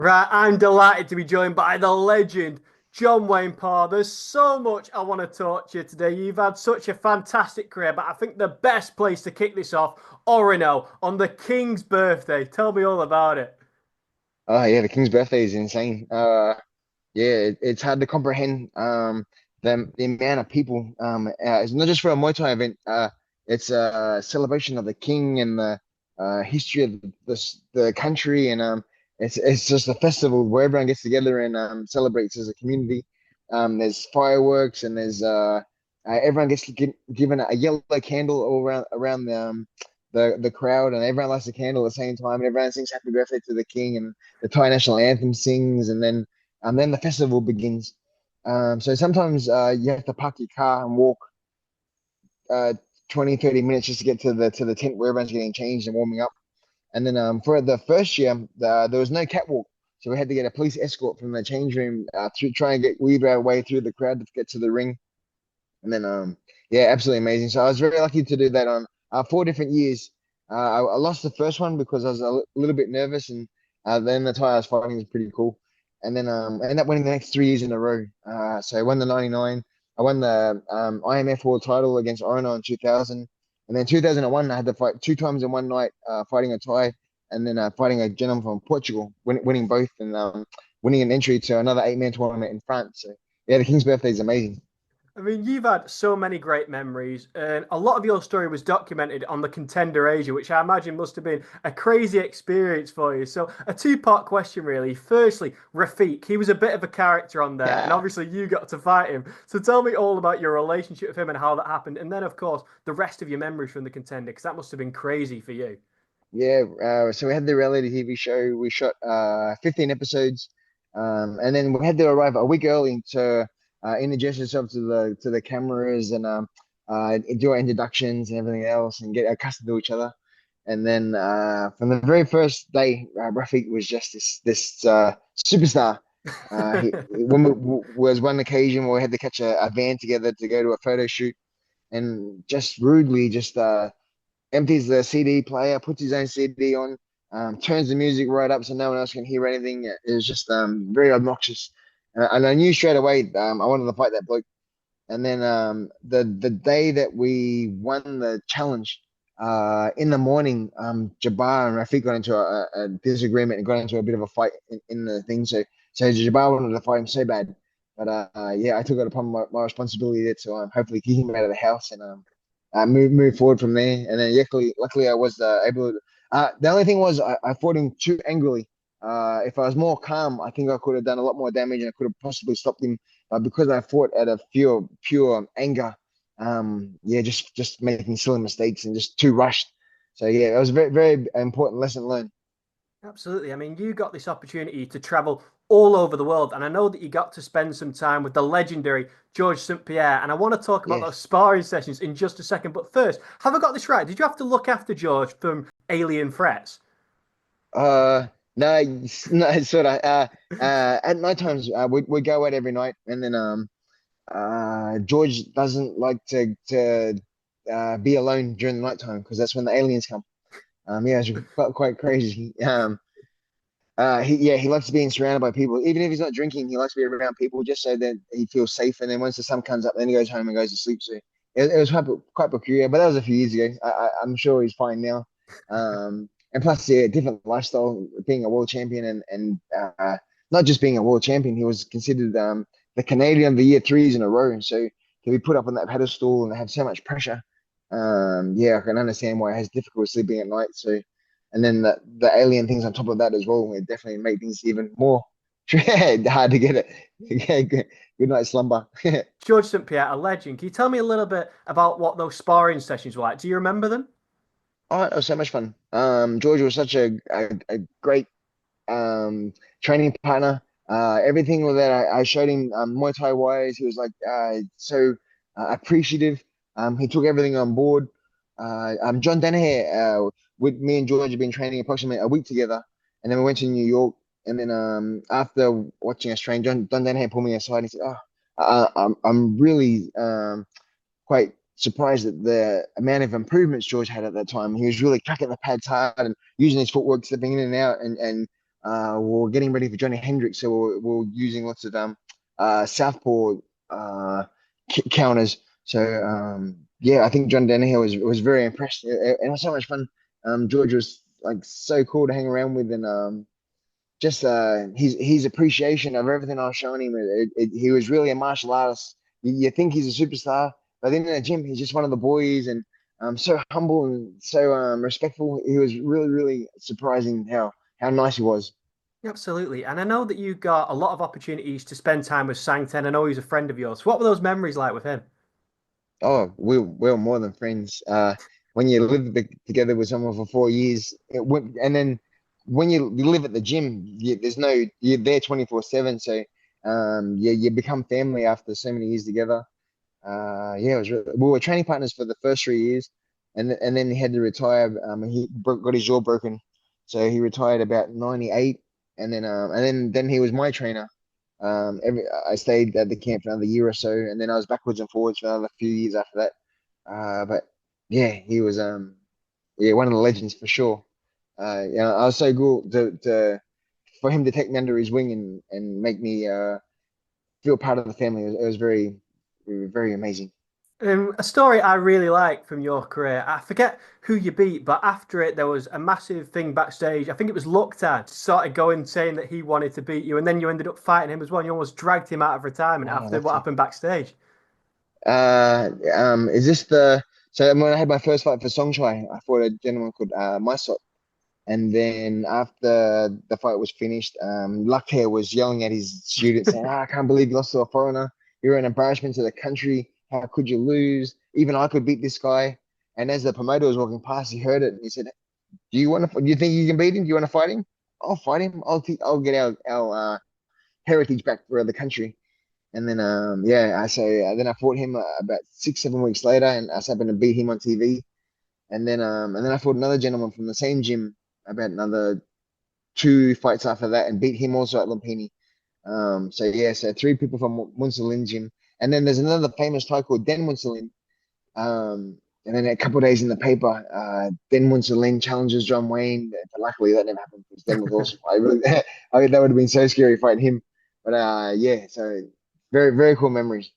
Right, I'm delighted to be joined by the legend, John Wayne Parr. There's so much I want to talk to you today. You've had such a fantastic career, but I think the best place to kick this off, Orono, on the King's birthday. Tell me all about it. Oh yeah, the King's birthday is insane. Yeah, it's hard to comprehend. The amount of people. It's not just for a Muay Thai event. It's a celebration of the King and the history of the country, and it's just a festival where everyone gets together and celebrates as a community. There's fireworks and there's everyone gets given a yellow candle all around the crowd, and everyone lights a candle at the same time, and everyone sings happy birthday to the king, and the Thai national anthem sings, and then the festival begins. So sometimes you have to park your car and walk uh 20, 30 minutes just to get to the tent where everyone's getting changed and warming up. And then for the first year, there was no catwalk. So we had to get a police escort from the change room to try and weave our way through the crowd to get to the ring. And then, yeah, absolutely amazing. So I was very lucky to do that on 4 different years. I lost the first one because I was a little bit nervous, and then the Thai I was fighting was pretty cool. And then I ended up winning the next 3 years in a row. So I won the 99. I won the IMF World title against Orono in 2000. And then 2001, I had to fight two times in one night, fighting a Thai and then fighting a gentleman from Portugal, winning both and winning an entry to another eight-man tournament in France. So yeah, the King's birthday is amazing. I mean, you've had so many great memories, and a lot of your story was documented on the Contender Asia, which I imagine must have been a crazy experience for you. So, a two-part question, really. Firstly, Rafiq, he was a bit of a character on there, and Yeah. obviously you got to fight him. So, tell me all about your relationship with him and how that happened, and then, of course, the rest of your memories from the Contender, because that must have been crazy for you. Yeah, so we had the reality TV show. We shot 15 episodes, and then we had to arrive a week early to introduce ourselves to the cameras and do our introductions and everything else, and get accustomed to each other. And then from the very first day, Rafiq was just this superstar. When was one occasion where we had to catch a van together to go to a photo shoot, and just rudely just empties the CD player, puts his own CD on, turns the music right up so no one else can hear anything. It was just very obnoxious. And I knew straight away I wanted to fight that bloke. And then the day that we won the challenge, in the morning, Jabbar and Rafiq got into a disagreement and got into a bit of a fight in the thing. So Jabbar wanted to fight him so bad. But yeah, I took it upon my responsibility there to hopefully kick him out of the house and move forward from there. And then luckily I was able to. The only thing was I fought him too angrily. If I was more calm, I think I could have done a lot more damage and I could have possibly stopped him. But because I fought at a pure anger, yeah, just making silly mistakes and just too rushed. So yeah, it was a very very important lesson learned. Absolutely. I mean, you got this opportunity to travel all over the world, and I know that you got to spend some time with the legendary George St Pierre. And I want to talk about those Yes. sparring sessions in just a second. But first, have I got this right? Did you have to look after George from alien threats? No, no, sort of. At night times, we go out every night, and then George doesn't like to be alone during the nighttime because that's when the aliens come. Yeah, it's quite crazy. He likes being surrounded by people. Even if he's not drinking, he likes to be around people just so that he feels safe. And then once the sun comes up, then he goes home and goes to sleep. So it was quite peculiar, but that was a few years ago. I'm sure he's fine now. And plus, yeah, different lifestyle, being a world champion and not just being a world champion, he was considered the Canadian of the year 3 years in a row. So to be put up on that pedestal and have so much pressure, yeah, I can understand why he has difficulty sleeping at night. So and then the alien things on top of that as well, it definitely make things even more hard to get it. Yeah, good night slumber. George St Pierre, a legend. Can you tell me a little bit about what those sparring sessions were like? Do you remember them? Oh, it was so much fun. George was such a great training partner. Everything that I showed him, Muay Thai wise, he was like so appreciative. He took everything on board. John Danaher, with me and George have been training approximately a week together, and then we went to New York. And then after watching us train, John Danaher pulled me aside and he said, "Oh, I'm really quite surprised at the amount of improvements George had at that time. He was really cracking the pads hard and using his footwork, slipping in and out, and we're getting ready for Johnny Hendricks, so we're using lots of southpaw uh counters. So yeah, I think John Danaher was very impressed. It was so much fun. George was like so cool to hang around with, and just his appreciation of everything I was showing him. He was really a martial artist. You think he's a superstar, but then in the gym, he's just one of the boys, and so humble and so respectful. He was really, really surprising how nice he was. Absolutely. And I know that you got a lot of opportunities to spend time with Sangten. I know he's a friend of yours. What were those memories like with him? Oh, we're more than friends. When you live together with someone for 4 years, and then when you live at the gym, you're there 24/7. So you become family after so many years together. Yeah, we were training partners for the first 3 years, and then he had to retire. Got his jaw broken, so he retired about 98, and then he was my trainer. I stayed at the camp for another year or so, and then I was backwards and forwards for another few years after that. But yeah, he was yeah, one of the legends for sure. Yeah, I was so cool to for him to take me under his wing and make me feel part of the family. It was very amazing. A story I really like from your career. I forget who you beat, but after it, there was a massive thing backstage. I think it was Lucktan started going saying that he wanted to beat you, and then you ended up fighting him as well. You almost dragged him out of retirement Oh, after what that's it. happened backstage. Is this the so when I had my first fight for Songchai, I fought a gentleman called Mysot. And then after the fight was finished, Luckhair was yelling at his students saying, I can't believe you lost to a foreigner. You're an embarrassment to the country. How could you lose? Even I could beat this guy. And as the promoter was walking past, he heard it and he said, Do you think you can beat him? Do you want to fight him? I'll fight him. I'll get our heritage back for the country. And then yeah, then I fought him about 6, 7 weeks later, and I happened to beat him on TV. And then I fought another gentleman from the same gym about another 2 fights after that, and beat him also at Lumpini. So yeah, so 3 people from Munsalin gym, and then there's another famous Thai called Den Munsalin. And then a couple of days in the paper, Den Munsalin challenges John Wayne, but luckily that never happened because Den was awesome. I really, that would have been so scary fighting him. But yeah, so very very cool memories.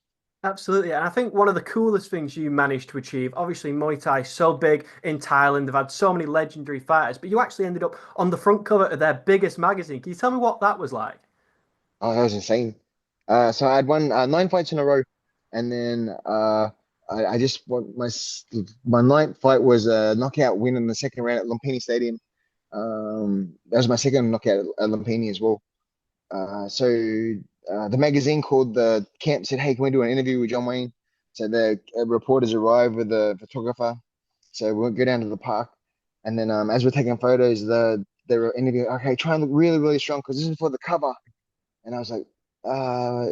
Absolutely. And I think one of the coolest things you managed to achieve, obviously, Muay Thai is so big in Thailand. They've had so many legendary fighters, but you actually ended up on the front cover of their biggest magazine. Can you tell me what that was like? Oh, that was insane. So I had won 9 fights in a row, and then I just won my ninth fight was a knockout win in the second round at Lumpini Stadium. That was my second knockout at Lumpini as well. So the magazine called the camp said, "Hey, can we do an interview with John Wayne?" So the reporters arrived with the photographer. So we'll go down to the park, and then as we're taking photos, they were interviewing. Okay, try and look really really strong because this is for the cover. And I was like, uh,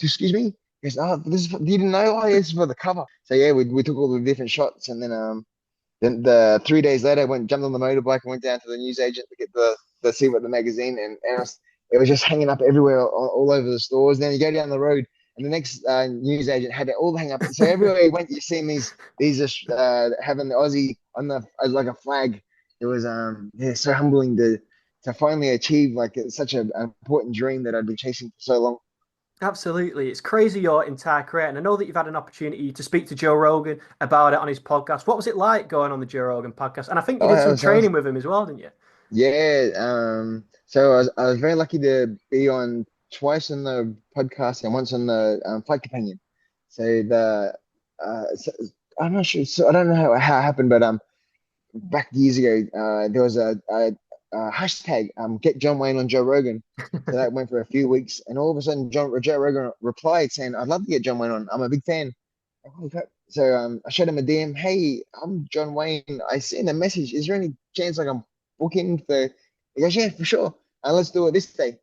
excuse me? He goes, oh, you didn't know? Oh, yeah, this is for the cover. So yeah, we took all the different shots, and then the 3 days later, I went jumped on the motorbike and went down to the newsagent to get the see what the magazine, and it was just hanging up everywhere, all over the stores. Then you go down the road, and the next newsagent had it all hang up. So everywhere you went, you see these having the Aussie on the as like a flag. It was yeah, so humbling to finally achieve like such an important dream that I'd been chasing for so long. Absolutely. It's crazy your entire career. And I know that you've had an opportunity to speak to Joe Rogan about it on his podcast. What was it like going on the Joe Rogan podcast? And I think you Oh, did that some was nice. training with him as well, didn't you? Yeah. So I was very lucky to be on twice on the podcast and once on the Fight Companion. So I'm not sure. So I don't know how it happened, but back years ago, there was a hashtag get John Wayne on Joe Rogan. So that went for a few weeks, and all of a sudden, Joe Rogan replied saying, "I'd love to get John Wayne on. I'm a big fan." Oh, crap. So I showed him a DM. Hey, I'm John Wayne. I sent a message. Is there any chance I can book in for? He goes, yeah, for sure. And let's do it this day.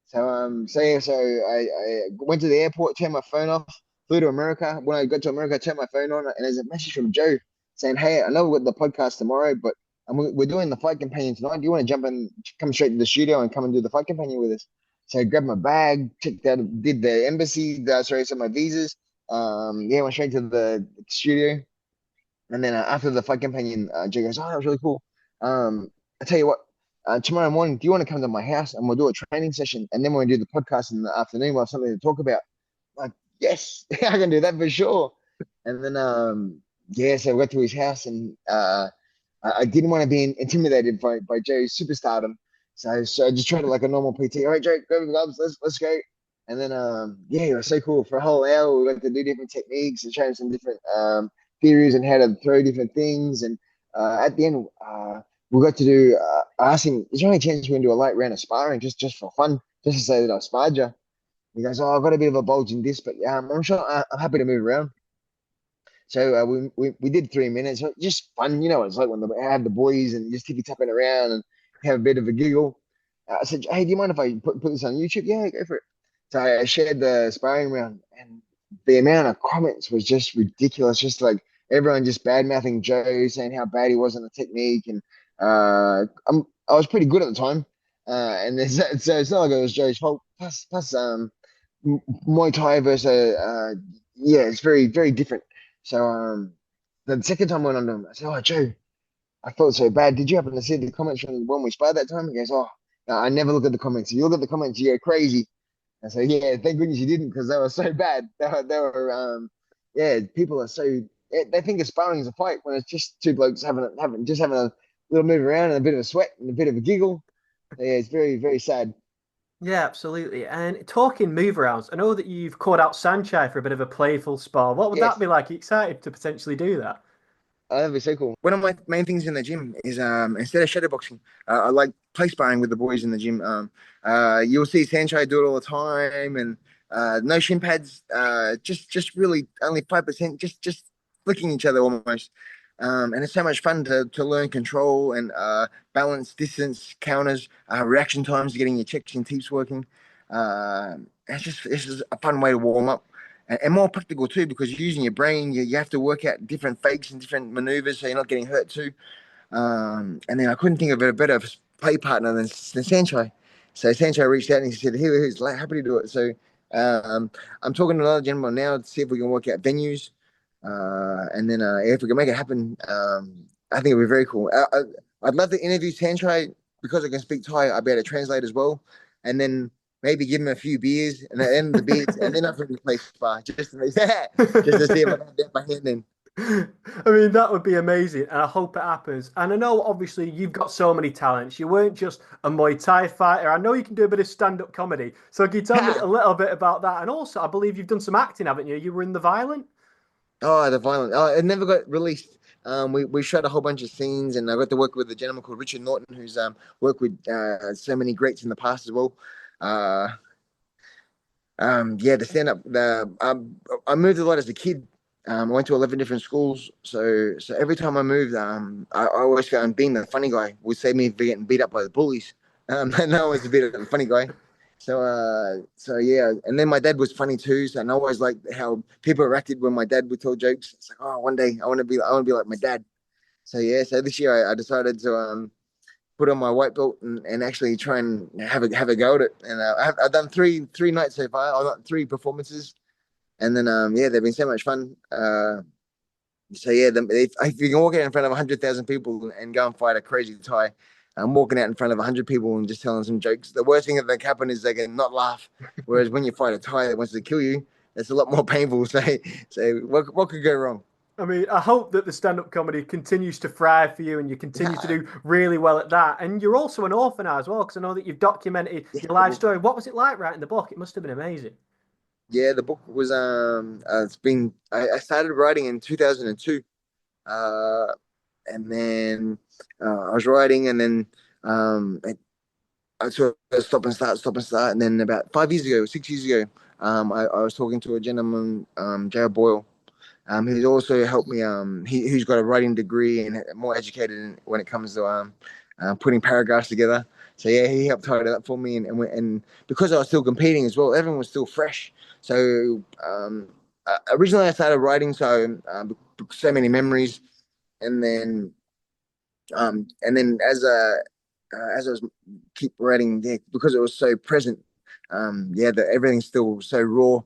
So I went to the airport, turned my phone off, flew to America. When I got to America, I turned my phone on, and there's a message from Joe saying, "Hey, I know we've got the podcast tomorrow, but we're doing the fight companion tonight. Do you want to jump in, come straight to the studio, and come and do the fight companion with us?" So I grabbed my bag, checked out, did the embassy, sorry, so my visas. Yeah, went straight to the studio, and then after the fight companion, Joe goes, "Oh, that was really cool. I tell you what." tomorrow morning, do you want to come to my house and we'll do a training session and then we'll do the podcast in the afternoon? We'll have something to talk about. Like, yes, I can do that for sure. And then, yeah, so I went to his house and I didn't want to be intimidated by Joe's superstardom. So I just treated it like a normal PT. All right, Joe, grab the gloves, let's go. And then, yeah, it was so cool. For a whole hour, we got to do different techniques and show him some different theories and how to throw different things. And at the end, we got to do, I asked him, is there any chance we can do a light round of sparring just for fun, just to say that I sparred you? He goes, oh, I've got a bit of a bulging disc, but I'm sure I'm happy to move around. So we did 3 minutes, just fun, you know. It's like when I have the boys and just tippy tapping around and have a bit of a giggle. I said, hey, do you mind if I put this on YouTube? Yeah, go for it. So I shared the sparring round, and the amount of comments was just ridiculous. Just like everyone just bad mouthing Joe, saying how bad he was on the technique, and I was pretty good at the time, and so it's not like it was Joe's fault. Plus, Muay Thai versus yeah, it's very different. So the second time I went on to him, I said, "Oh, Joe, I felt so bad. Did you happen to see the comments from when we sparred that time?" He goes, "Oh, no, I never look at the comments. If you look at the comments, you go crazy." I said, "Yeah, thank goodness you didn't, because they were so bad. They were yeah, people are so they think sparring is a fight when it's just two blokes having a little move around and a bit of a sweat and a bit of a giggle. So, yeah, it's very sad." Yeah, absolutely. And talking move arounds, I know that you've called out Sanchai for a bit of a playful spar. What would that Yes. be like? Are you excited to potentially do that? Oh, that'd be so cool. One of my main things in the gym is instead of shadowboxing, I like play sparring with the boys in the gym. You'll see Sanchai do it all the time, and no shin pads, just really only 5%, just flicking each other almost. And it's so much fun to learn control and balance, distance, counters, reaction times, getting your checks and teeps working. It's just a fun way to warm up and more practical too, because you're using your brain. You have to work out different fakes and different maneuvers so you're not getting hurt too. And then I couldn't think of a better play partner than Sanchai. So Sanchai reached out and he said, he's like, happy to do it. So um, I'm talking to another gentleman now to see if we can work out venues. And then if we can make it happen, I think it'd be very cool. I'd love to interview Sanchai because I can speak Thai. I'll be able to translate as well. And then maybe give him a few beers and at the end of the beers, and then I'll probably play spa just to see if I can get my hand in. I mean, that would be amazing, and I hope it happens. And I know, obviously, you've got so many talents. You weren't just a Muay Thai fighter. I know you can do a bit of stand-up comedy. So can you tell me a little bit about that? And also, I believe you've done some acting, haven't you? You were in The Violent? Oh, the violent. Oh, it never got released. We shot a whole bunch of scenes, and I got to work with a gentleman called Richard Norton, who's worked with so many greats in the past as well. Uh, yeah, the stand up. I moved a lot as a kid. I went to 11 different schools, so every time I moved, I always found being the funny guy would save me from getting beat up by the bullies. And I was a bit of a funny guy. So yeah, and then my dad was funny too. So and I always liked how people reacted when my dad would tell jokes. It's like, oh, one day I want to be like my dad. So yeah, so this year I decided to put on my white belt and actually try and have a go at it. And I've done three nights so far. I've got three performances, and then yeah, they've been so much fun. So yeah, if you can walk out in front of 100,000 people and go and fight a crazy Thai, I'm walking out in front of 100 people and just telling some jokes. The worst thing that can happen is they can not laugh. Whereas when you fight a Thai that wants to kill you, it's a lot more painful. So what could go wrong? I mean, I hope that the stand-up comedy continues to thrive for you and you continue to do really well at that. And you're also an author now as well, because I know that you've documented Yes, your life story. What was it like writing the book? It must have been amazing. yeah, the book was it's been I started writing in 2002, uh, and then I was writing, and then I sort of stop and start, and then about 5 years ago, 6 years ago, I was talking to a gentleman, Jared Boyle, who's also helped me. Who's got a writing degree and more educated when it comes to putting paragraphs together. So yeah, he helped tidy it up for me, and because I was still competing as well, everyone was still fresh. So originally I started writing, so many memories, and then as I was keep writing, yeah, because it was so present, yeah, everything's still so raw.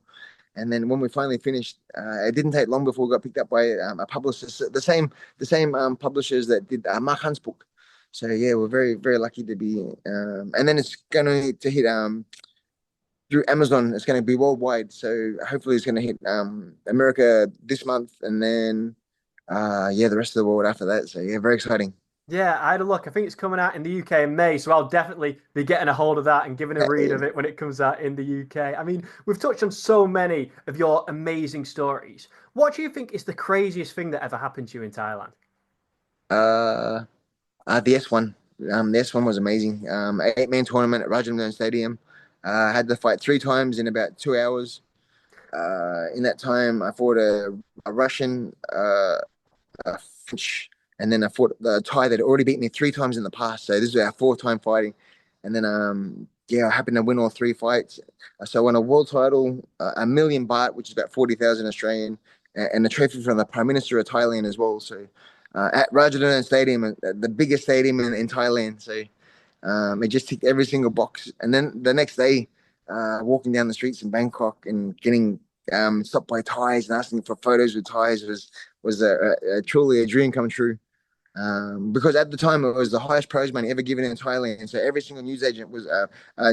And then when we finally finished, it didn't take long before we got picked up by a publisher, the same publishers that did Mark Hunt's book. So yeah, we're very lucky to be. And then it's going to hit through Amazon. It's going to be worldwide. So hopefully it's going to hit America this month, and then yeah, the rest of the world after that. So yeah, very exciting. Yeah, I had a look. I think it's coming out in the UK in May, so I'll definitely be getting a hold of that and giving a read of it when it comes out in the UK. I mean, we've touched on so many of your amazing stories. What do you think is the craziest thing that ever happened to you in Thailand? Uh, the S1. The S1 was amazing. 8-man tournament at Rajamdon Stadium. Had the fight 3 times in about 2 hours. In that time, I fought a Russian, French, and then I fought the Thai that had already beat me 3 times in the past. So this was our fourth time fighting, and then yeah, I happened to win all 3 fights. So I won a world title, a million baht, which is about 40,000 Australian, and a trophy from the Prime Minister of Thailand as well. So at Rajadamnern Stadium, the biggest stadium in Thailand. So it just ticked every single box. And then the next day, walking down the streets in Bangkok and getting stopped by Thais and asking for photos with Thais was truly a dream come true. Because at the time it was the highest prize money ever given in Thailand. So every single news agent was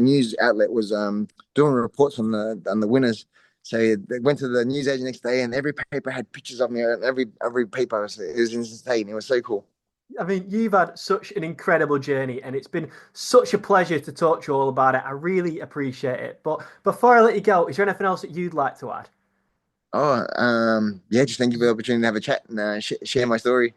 news outlet was doing reports on the winners. So they went to the news agent next day, and every paper had pictures of me. And every paper it was insane. It was so cool. I mean, you've had such an incredible journey, and it's been such a pleasure to talk to you all about it. I really appreciate it. But before I let you go, is there anything else that you'd like to add? Oh, yeah. Just thank you for the opportunity to have a chat and share my story.